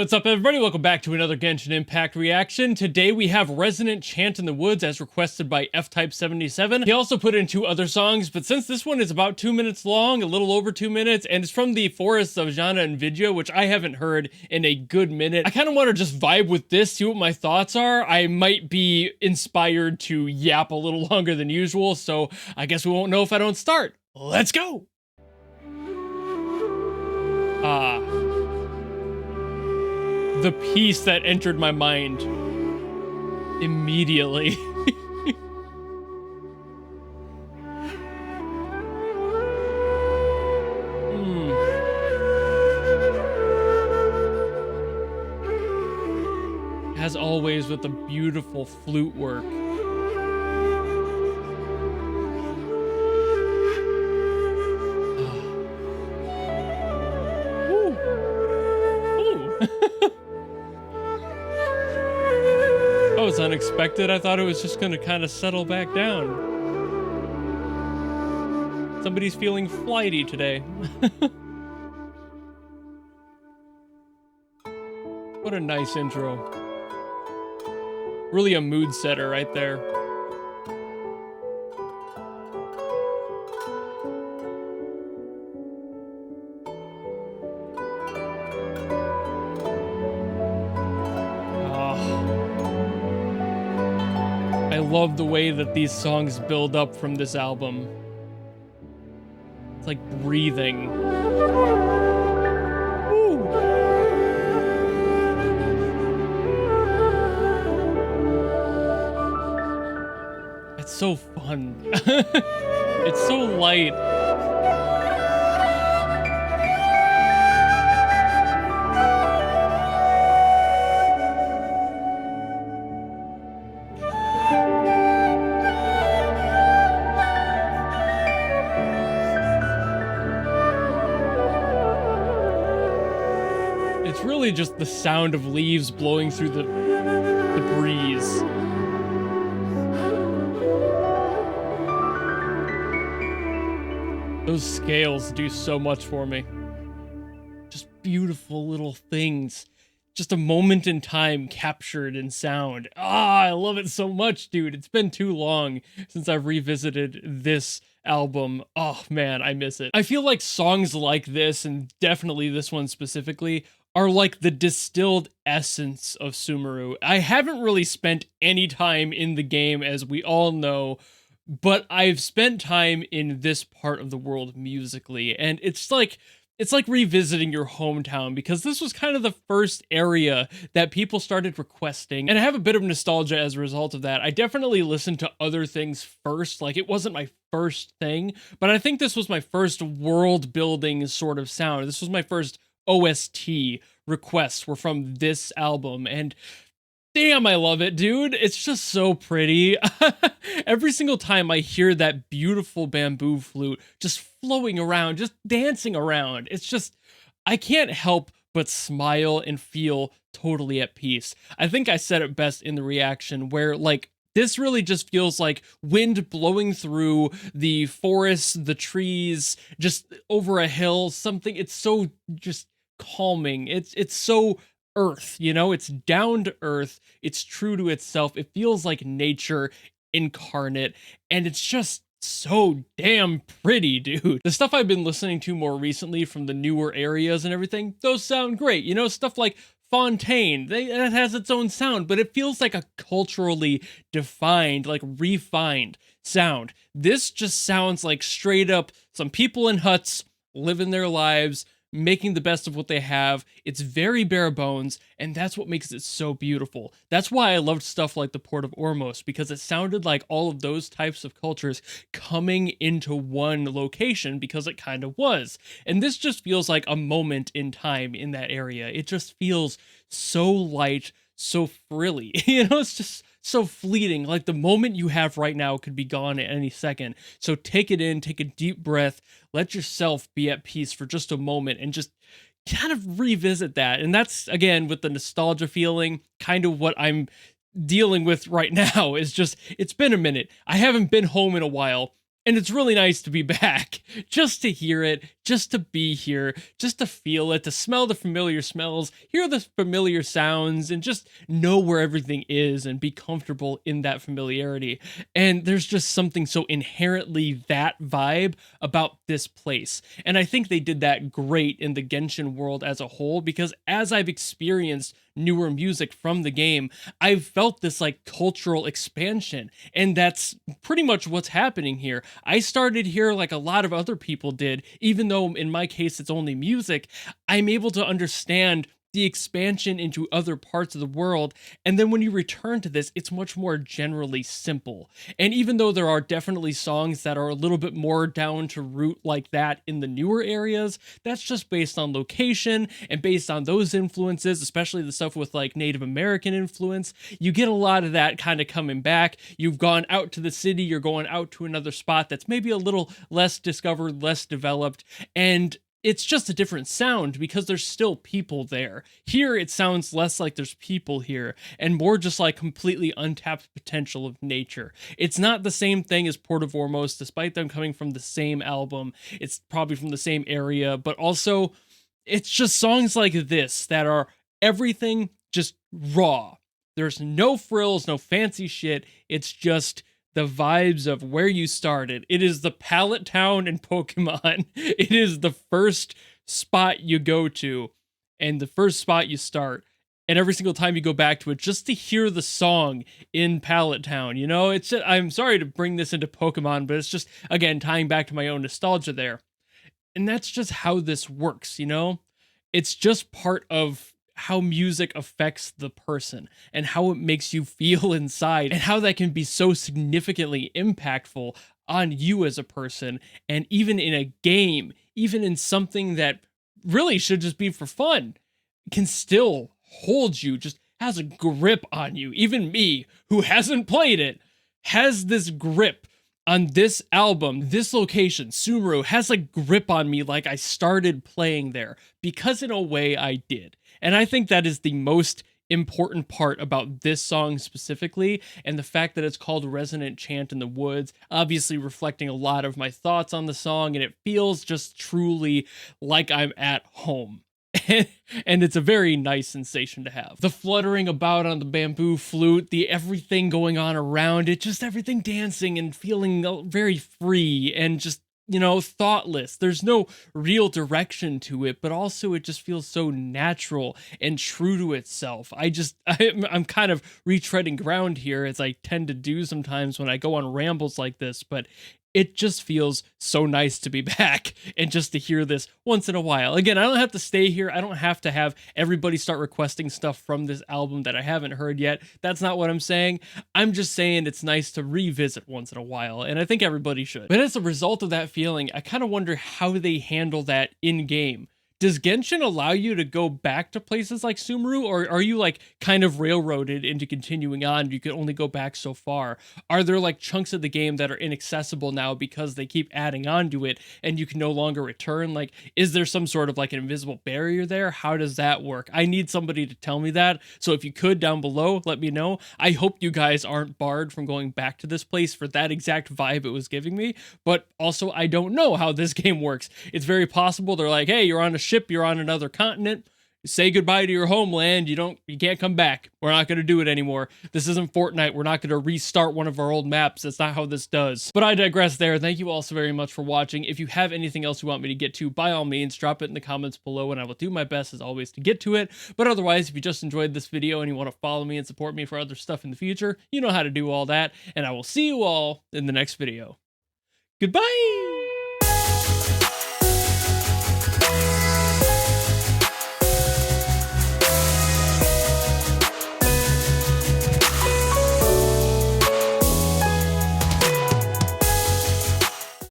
What's up, everybody? Welcome back to another Genshin Impact reaction. Today we have Resonant, Chant in the Woods as requested by F-Type77. He also put in 2 other songs, but since this one is about 2 minutes long, a little over 2 minutes, and it's from the Forests of Jana and Vidya, which I haven't heard in a good minute, I kind of want to just vibe with this, see what my thoughts are. I might be inspired to yap a little longer than usual, so I guess we won't know if I don't start. Let's go! The piece that entered my mind immediately. As always, with the beautiful flute work. That was unexpected. I thought it was just gonna kind of settle back down. Somebody's feeling flighty today. What a nice intro. Really a mood setter right there. I love the way that these songs build up from this album. It's like breathing. Woo. It's so fun. It's so light. It's really just the sound of leaves blowing through the breeze. Those scales do so much for me. Just beautiful little things. Just a moment in time captured in sound. I love it so much, dude. It's been too long since I've revisited this album. Oh man, I miss it. I feel like songs like this, and definitely this one specifically, are like the distilled essence of Sumeru. I haven't really spent any time in the game, as we all know, but I've spent time in this part of the world musically, and it's like revisiting your hometown, because this was kind of the first area that people started requesting, and I have a bit of nostalgia as a result of that. I definitely listened to other things first, like it wasn't my first thing, but I think this was my first world building sort of sound. This was my first OST requests were from this album, and damn, I love it, dude. It's just so pretty. Every single time I hear that beautiful bamboo flute just flowing around, just dancing around, it's just, I can't help but smile and feel totally at peace. I think I said it best in the reaction, where like, this really just feels like wind blowing through the forest, the trees, just over a hill, something. It's so just calming. It's so earth, you know, it's down to earth, it's true to itself, it feels like nature incarnate, and it's just so damn pretty, dude. The stuff I've been listening to more recently from the newer areas and everything, those sound great, you know, stuff like Fontaine, that has its own sound, but it feels like a culturally defined, like refined sound. This just sounds like straight up some people in huts living their lives, making the best of what they have. It's very bare bones, and that's what makes it so beautiful. That's why I loved stuff like the Port of Ormos, because it sounded like all of those types of cultures coming into one location, because it kind of was. And this just feels like a moment in time in that area. It just feels so light, so frilly. You know, it's just so fleeting. Like the moment you have right now could be gone at any second. So take it in, take a deep breath, let yourself be at peace for just a moment, and just kind of revisit that. And that's, again, with the nostalgia feeling, kind of what I'm dealing with right now is just, it's been a minute. I haven't been home in a while. And it's really nice to be back, just to hear it, just to be here, just to feel it, to smell the familiar smells, hear the familiar sounds, and just know where everything is and be comfortable in that familiarity. And there's just something so inherently that vibe about this place. And I think they did that great in the Genshin world as a whole, because as I've experienced newer music from the game, I've felt this like cultural expansion. And that's pretty much what's happening here. I started here like a lot of other people did, even though in my case it's only music. I'm able to understand the expansion into other parts of the world, and then when you return to this, it's much more generally simple. And even though there are definitely songs that are a little bit more down to root like that in the newer areas, that's just based on location and based on those influences, especially the stuff with like Native American influence. You get a lot of that kind of coming back. You've gone out to the city, you're going out to another spot that's maybe a little less discovered, less developed, and it's just a different sound because there's still people there. Here, it sounds less like there's people here and more just like completely untapped potential of nature. It's not the same thing as Port of Ormos, despite them coming from the same album. It's probably from the same area, but also it's just songs like this that are everything just raw. There's no frills, no fancy shit. It's just the vibes of where you started. It is the pallet town in Pokemon. It is the first spot you go to and the first spot you start. And every single time you go back to it, just to hear the song in Pallet Town, you know, it's just, I'm sorry to bring this into Pokemon, but it's just, again, tying back to my own nostalgia there. And that's just how this works, you know? It's just part of how music affects the person and how it makes you feel inside and how that can be so significantly impactful on you as a person. And even in a game, even in something that really should just be for fun, can still hold you, just has a grip on you. Even me, who hasn't played it, has this grip on this album. This location, Sumeru, has a grip on me like I started playing there, because in a way I did. And I think that is the most important part about this song specifically, and the fact that it's called Resonant Chant in the Woods, obviously reflecting a lot of my thoughts on the song, and it feels just truly like I'm at home. And it's a very nice sensation to have. The fluttering about on the bamboo flute, the everything going on around it, just everything dancing and feeling very free and just, you know, thoughtless. There's no real direction to it, but also it just feels so natural and true to itself. I'm kind of retreading ground here, as I tend to do sometimes when I go on rambles like this, but it just feels so nice to be back and just to hear this once in a while. Again, I don't have to stay here. I don't have to have everybody start requesting stuff from this album that I haven't heard yet. That's not what I'm saying. I'm just saying it's nice to revisit once in a while, and I think everybody should. But as a result of that feeling, I kind of wonder how they handle that in-game. Does Genshin allow you to go back to places like Sumeru, or are you like kind of railroaded into continuing on? You can only go back so far. Are there like chunks of the game that are inaccessible now because they keep adding on to it and you can no longer return? Like, is there some sort of like an invisible barrier there? How does that work? I need somebody to tell me that. So if you could, down below, let me know. I hope you guys aren't barred from going back to this place for that exact vibe it was giving me. But also, I don't know how this game works. It's very possible they're like, hey, you're on a ship, you're on another continent, say goodbye to your homeland, you can't come back. We're not going to do it anymore. This isn't Fortnite. We're not going to restart one of our old maps. That's not how this does. But I digress there. Thank you all so very much for watching. If you have anything else you want me to get to, by all means, drop it in the comments below and I will do my best as always to get to it. But otherwise, if you just enjoyed this video and you want to follow me and support me for other stuff in the future, you know how to do all that. And I will see you all in the next video. Goodbye!